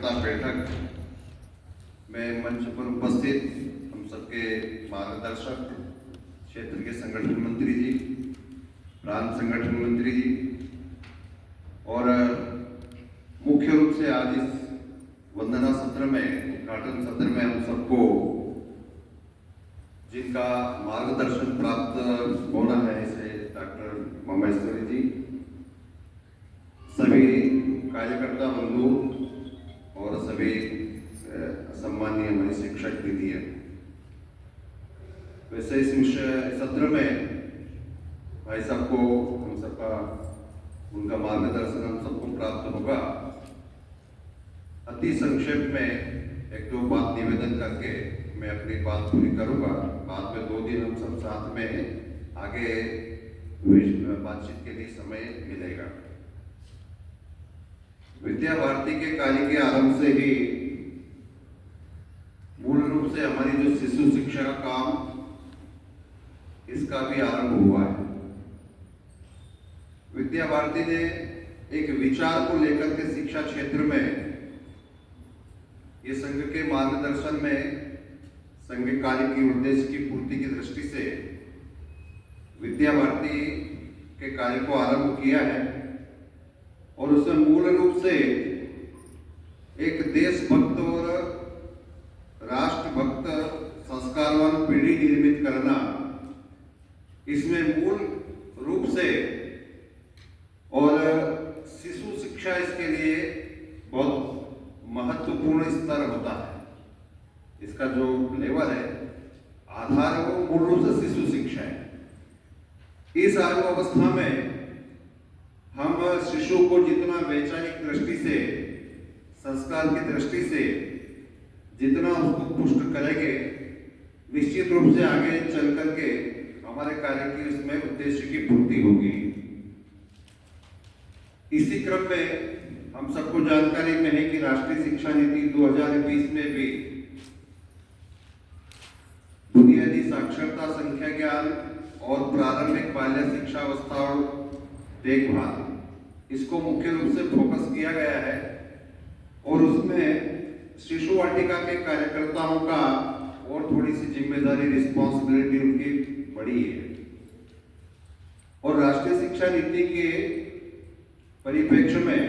कार्यकर्ता बैठक में मंच पर उपस्थित हम सबके मार्गदर्शक, क्षेत्र के संगठन मंत्री जी, प्रांत संगठन मंत्री जी, और मुख्य रूप से आज इस वंदना सत्र में, उद्घाटन सत्र में हम सबको जिनका मार्गदर्शन प्राप्त होना है, ऐसे डॉक्टर ममेश्वरी जी, सभी कार्यकर्ता बंधु और सभी सम्मानीय हमारे शिक्षक दीदी है। वैसे इस सत्र में भाई साहब को हम सबका उनका मार्गदर्शन हम सबको प्राप्त होगा। अति संक्षेप में एक दो बात निवेदन करके मैं अपनी बात पूरी करूंगा। बाद में 2 दिन हम सब साथ में आगे बातचीत के लिए समय मिलेगा। विद्या भारती के कार्य के आरंभ से ही मूल रूप से हमारी जो शिशु शिक्षा का काम, इसका भी आरंभ हुआ है। विद्या भारती ने एक विचार को लेकर के शिक्षा क्षेत्र में ये संघ के मार्गदर्शन में संघ कार्य की उद्देश्य की पूर्ति की दृष्टि से विद्या भारती के कार्य को आरंभ किया है और उसमें मूल रूप से एक देशभक्त और राष्ट्रभक्त संस्कारवान पीढ़ी निर्मित करना, इसमें मूल रूप से, और शिशु शिक्षा इसके लिए बहुत महत्वपूर्ण स्तर होता है। इसका जो लेवल है, आधार वो मूल रूप से शिशु शिक्षा है। इस आयु अवस्था में हम शिशु को जितना वैचारिक दृष्टि से, संस्कार की दृष्टि से जितना उसको पुष्ट करेंगे, निश्चित रूप से आगे चल करके हमारे कार्य की उसमें उद्देश्य की पूर्ति होगी। इसी क्रम में हम सबको जानकारी में है कि राष्ट्रीय शिक्षा नीति 2020 में भी बुनियादी साक्षरता, संख्या ज्ञान और प्रारंभिक बाल्य शिक्षा अवस्था और देखभाल, इसको मुख्य रूप से फोकस किया गया है और उसमें शिशु वाटिका के कार्यकर्ताओं का और थोड़ी सी जिम्मेदारी, रिस्पॉन्सिबिलिटी उनकी बड़ी है। और राष्ट्रीय शिक्षा नीति के परिप्रेक्ष्य में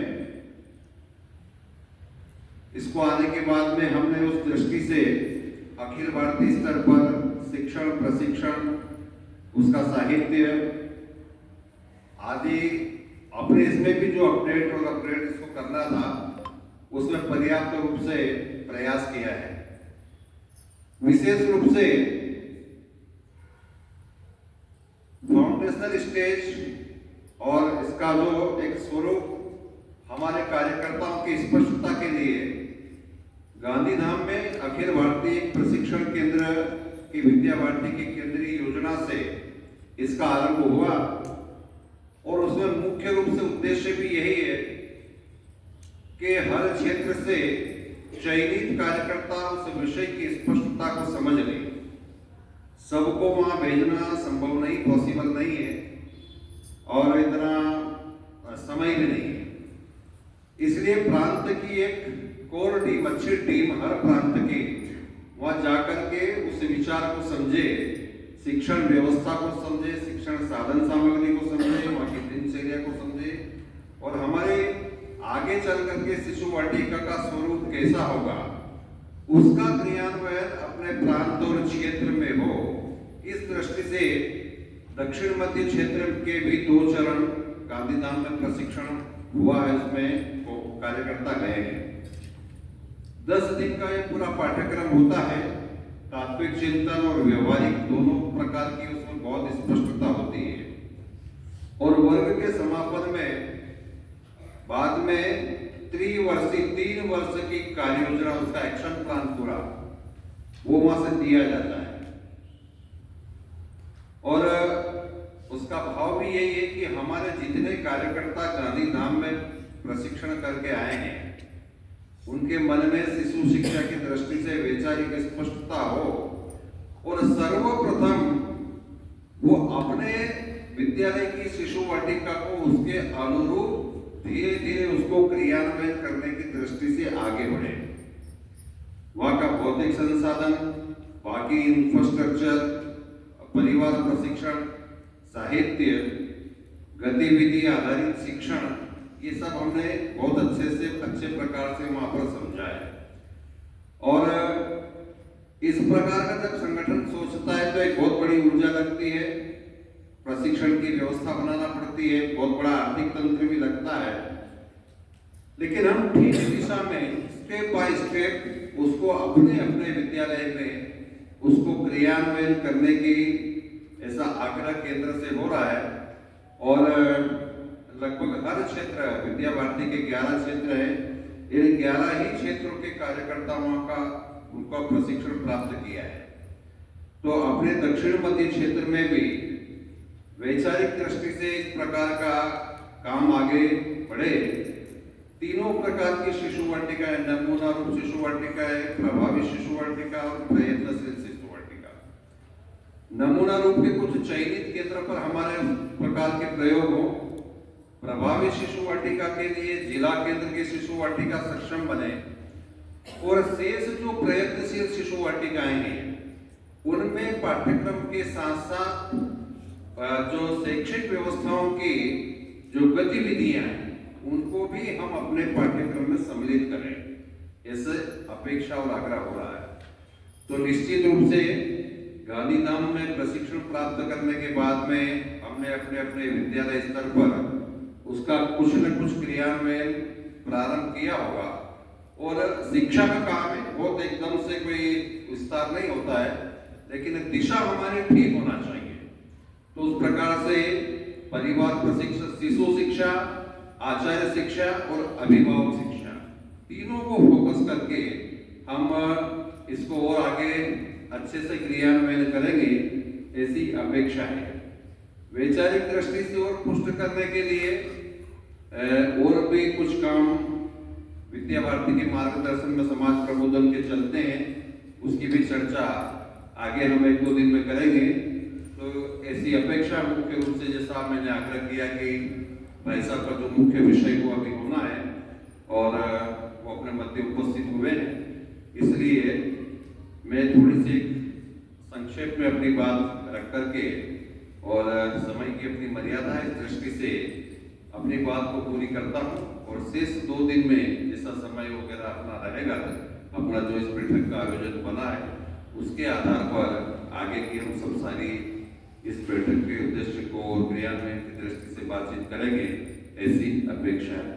इसको आने के बाद में हमने उस दृष्टि से अखिल भारतीय स्तर पर शिक्षण, प्रशिक्षण, उसका साहित्य आदि अपने इसमें भी जो अपडेट और अपग्रेड इसको करना था, उसमें पर्याप्त रूप से प्रयास किया है। विशेष रूप से फाउंडेशनल स्टेज और इसका जो एक स्वरूप हमारे कार्यकर्ताओं की स्पष्टता के लिए गांधीधाम में अखिल भारतीय प्रशिक्षण केंद्र की विद्या भारती की केंद्रीय योजना से इसका आरंभ हुआ और उसमें मुख्य रूप से उद्देश्य भी यही है कि हर क्षेत्र से चयनित कार्यकर्ता उस विषय की स्पष्टता को समझ ले। सबको वहां भेजना संभव नहीं, पॉसिबल नहीं है और इतना समय भी नहीं है। इसलिए प्रांत की एक कोर टीम, अच्छी टीम हर प्रांत की वहां जाकर के उस विचार को समझे, शिक्षण व्यवस्था को समझे, शिक्षण साधन सामग्री को समझे, वहां की दिनचर्या को समझे और हमारे आगे चल करके शिशु वाटिका का स्वरूप कैसा होगा, उसका क्रियान्वयन अपने प्रांत और क्षेत्र में हो। इस दृष्टि से दक्षिण मध्य क्षेत्र के भी 2 चरण गांधीधाम में प्रशिक्षण हुआ है, उसमें कार्यकर्ता गए हैं। 10 दिन का ये पूरा पाठ्यक्रम होता है। तात्विक चिंतन और व्यवहारिक दोनों प्रकार की उसमें बहुत स्पष्टता होती है और वर्ग के समापन में बाद में 3 वर्ष की कार्य योजना, उसका एक्शन प्लान पूरा वो वहां से दिया जाता है और उसका भाव भी यही है कि हमारे जितने कार्यकर्ता गांधीधाम में प्रशिक्षण करके आए हैं, उनके मन में शिशु शिक्षा की दृष्टि से वैचारिक स्पष्टता हो और सर्वप्रथम वो अपने विद्यालय की शिशु वाटिका को उसके अनुरूप धीरे धीरे उसको क्रियान्वयन करने की दृष्टि से आगे बढ़े। वहाँ का भौतिक संसाधन, बाकी इंफ्रास्ट्रक्चर, परिवार प्रशिक्षण, साहित्य, गतिविधि आधारित शिक्षण, ये सब हमने बहुत अच्छे प्रकार से वहाँ पर समझा है। और इस प्रकार का जब संगठन सोचता है तो एक बहुत बड़ी ऊर्जा लगती है, प्रशिक्षण की व्यवस्था बनाना पड़ती है, बहुत बड़ा आर्थिक तंत्र भी लगता है। लेकिन हम ठीक दिशा में स्टेप बाय स्टेप उसको अपने अपने विद्यालय में उसको क्रियान्वयन करने की ऐसा आग्रह केंद्र से हो रहा है। और लगभग हर क्षेत्र, विद्या भारती के 11 क्षेत्र हैं, इन 11 ही क्षेत्रों के कार्यकर्ताओं का उनका प्रशिक्षण प्राप्त किया है। तो अपने दक्षिण मध्य क्षेत्र में भी वैचारिक दृष्टि से इस प्रकार का काम आगे बढ़े। तीनों प्रकार की शिशु वाटिका है, नमूना रूप शिशु वाटिका है, प्रभावी शिशु वाटिका और प्रयत्नशील शिशु वाटिका। नमूना रूप के कुछ चयनित केंद्र पर हमारे प्रकार के प्रयोग हो, प्रभावी शिशु वाटिका के लिए जिला केंद्र की शिशु वाटिका सक्षम बने, और शेष जो प्रयत्नशील शिशु वाटिकाएं हैं उनमें पाठ्यक्रम के साथ साथ जो शैक्षिक व्यवस्थाओं की जो गतिविधियां हैं उनको भी हम अपने पाठ्यक्रम में सम्मिलित करें, ऐसे अपेक्षा और आग्रह हो रहा है। तो निश्चित रूप से गांधीधाम में प्रशिक्षण प्राप्त करने के बाद में हमने अपने अपने विद्यालय स्तर पर उसका कुछ न कुछ क्रियान्वयन प्रारंभ किया होगा। और शिक्षा का काम है, बहुत एकदम से कोई विस्तार नहीं होता है, लेकिन दिशा हमारी ठीक होना चाहिए। तो उस प्रकार से परिवार प्रशिक्षण, शिशु शिक्षा, आचार्य शिक्षा और अभिभावक शिक्षा, तीनों को फोकस करके हम इसको और आगे अच्छे से क्रियान्वयन करेंगे, ऐसी अपेक्षा है। वैचारिक दृष्टि से और पुष्ट करने के लिए और भी कुछ काम विद्या भारती के मार्गदर्शन में समाज प्रबोधन के चलते हैं, उसकी भी चर्चा आगे हम 1-2 दिन में करेंगे। तो ऐसी अपेक्षा मुख्य रूप से, जैसा मैंने आग्रह किया कि भाई साहब का जो मुख्य विषय वो अभी होना है और वो अपने मध्य उपस्थित हुए हैं, इसलिए मैं थोड़ी सी संक्षेप में अपनी बात रख करके और समय की अपनी मर्यादा इस दृष्टि से अपनी बात को पूरी करता हूँ। और शेष 2 दिन में जैसा समय वगैरह अपना रहेगा, अपना जो इस बैठक का आयोजन बना है उसके आधार पर आगे की हम सब सारी इस बैठक के उद्देश्य को और क्रियान्वयन की दृष्टि से बातचीत करेंगे, ऐसी अपेक्षा है।